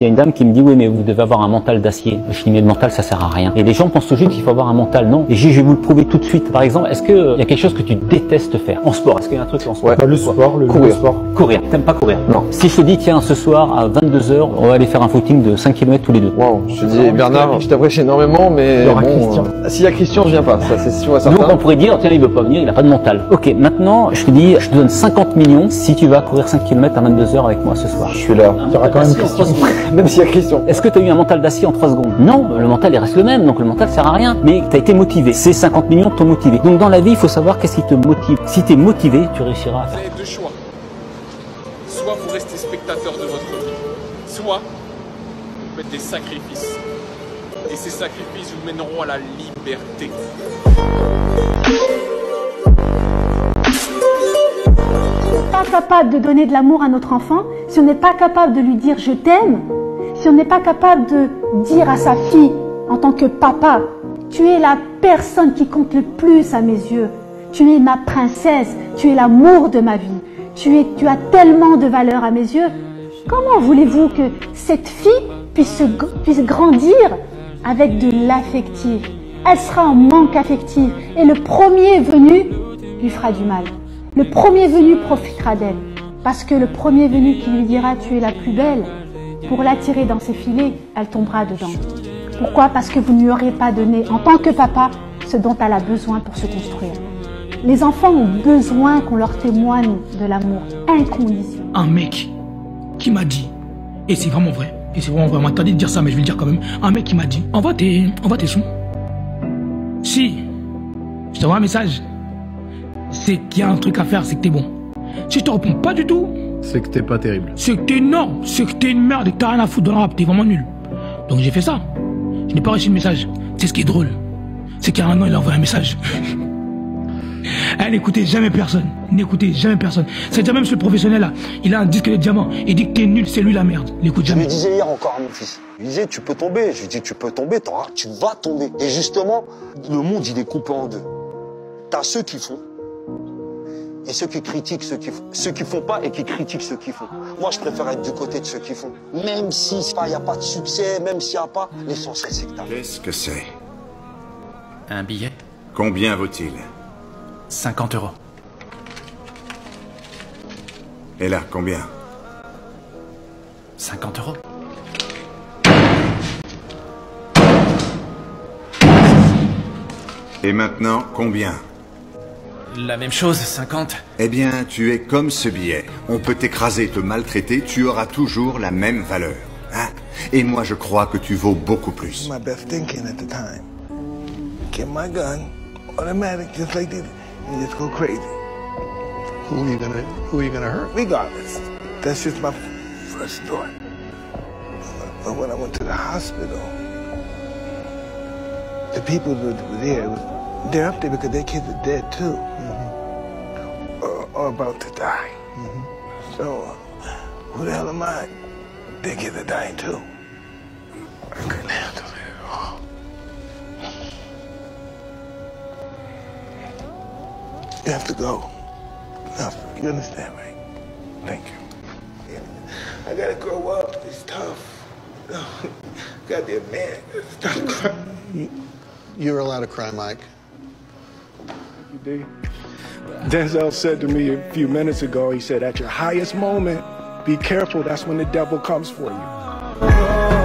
Il y a une dame qui me dit oui mais vous devez avoir un mental d'acier. Je dis mais le mental ça sert à rien. Et les gens pensent toujours qu'il faut avoir un mental. Non. Et je vais vous le prouver tout de suite. Par exemple, est-ce qu'il y a quelque chose que tu détestes faire en sport? Est-ce qu'il y a un truc en sport? Ouais, le sport, courir. Courir. T'aimes pas courir? Non. Si je te dis tiens ce soir à 22 h on va aller faire un footing de 5 km tous les deux. Waouh. Je te dis Bernard, je t'apprécie énormément, mais bon, s'il y a Christian, je viens pas. Ça c'est sûr et certain. Donc on pourrait dire tiens il veut pas venir, il a pas de mental. Ok, maintenant je te dis je te donne 50 millions si tu vas courir 5 km à 22 h avec moi ce soir. Je suis là. Il y aura quand même Christian. Même s'il y a Christian. Est-ce que tu as eu un mental d'acier en 3 secondes? Non, le mental il reste le même, donc le mental sert à rien. Mais tu as été motivé. Ces 50 millions t'ont motivé. Donc dans la vie, il faut savoir qu'est-ce qui te motive. Si tu es motivé, tu réussiras à faire. Vous avez deux choix. Soit vous restez spectateur de votre vie, soit vous faites des sacrifices. Et ces sacrifices vous mèneront à la liberté. Pas capable de donner de l'amour à notre enfant, si on n'est pas capable de lui dire je t'aime, si on n'est pas capable de dire à sa fille en tant que papa, tu es la personne qui compte le plus à mes yeux, tu es ma princesse, tu es l'amour de ma vie, tu as tellement de valeur à mes yeux, comment voulez-vous que cette fille puisse grandir avec de l'affectif? Elle sera en manque affectif et le premier venu lui fera du mal. Le premier venu profitera d'elle, parce que le premier venu qui lui dira « tu es la plus belle », pour l'attirer dans ses filets, elle tombera dedans. Pourquoi? Parce que vous ne lui aurez pas donné, en tant que papa, ce dont elle a besoin pour se construire. Les enfants ont besoin qu'on leur témoigne de l'amour inconditionnel. Un mec qui m'a dit, et c'est vraiment vrai, on m'a interdit de dire ça, mais je vais le dire quand même, un mec qui m'a dit, envoie tes sons. Si, je t'envoie un message, c'est qu'il y a un truc à faire, c'est que t'es bon. Si je te réponds pas du tout, C'est que t'es pas terrible. c'est que t'es énorme, c'est que t'es une merde et que t'as rien à foutre dans le rap, t'es vraiment nul. Donc j'ai fait ça. Je n'ai pas reçu le message. C'est ce qui est drôle. C'est qu'il y a un an, il a envoyé un message. Elle n'écoutait jamais personne. N'écoutez jamais personne. C'est-à-dire même ce professionnel là, il a un disque de diamant. Il dit que t'es nul, c'est lui la merde. L'écoute Je jamais. lui disais hier encore à mon fils, je lui disais tu peux tomber. Je lui dis tu peux tomber, tu vas tomber. Et justement, le monde il est coupé en deux. T'as ceux qui font et ceux qui critiquent ceux qui font pas et qui critiquent ceux qui font. Moi, je préfère être du côté de ceux qui font. Même si il n'y a pas de succès, même s'il n'y a pas, l'essentiel c'est que t'as. Qu'est-ce que c'est? Un billet? Combien vaut-il? 50 €. Et là, combien? 50 €. Et maintenant, combien? La même chose, 50. Eh bien, tu es comme ce billet. On peut t'écraser, te maltraiter, tu auras toujours la même valeur. Hein? Et moi, je crois que tu vaux beaucoup plus. My best thinking at the time. Get my gun, automatic, just like this, and just go crazy. Who are you gonna hurt? Regardless, that's just my first thought. But when I went to the hospital, the people that were there, they're up there because their kids are dead too, or about to die. So, who the hell am I? Their kids are dying too. I couldn't handle it at all. You have to go. No, you understand, right? Thank you. Yeah. I gotta grow up. It's tough. Goddamn man, stop crying. You're allowed to cry, Mike. You did. Denzel said to me a few minutes ago, he said, at your highest moment, be careful, that's when the devil comes for you.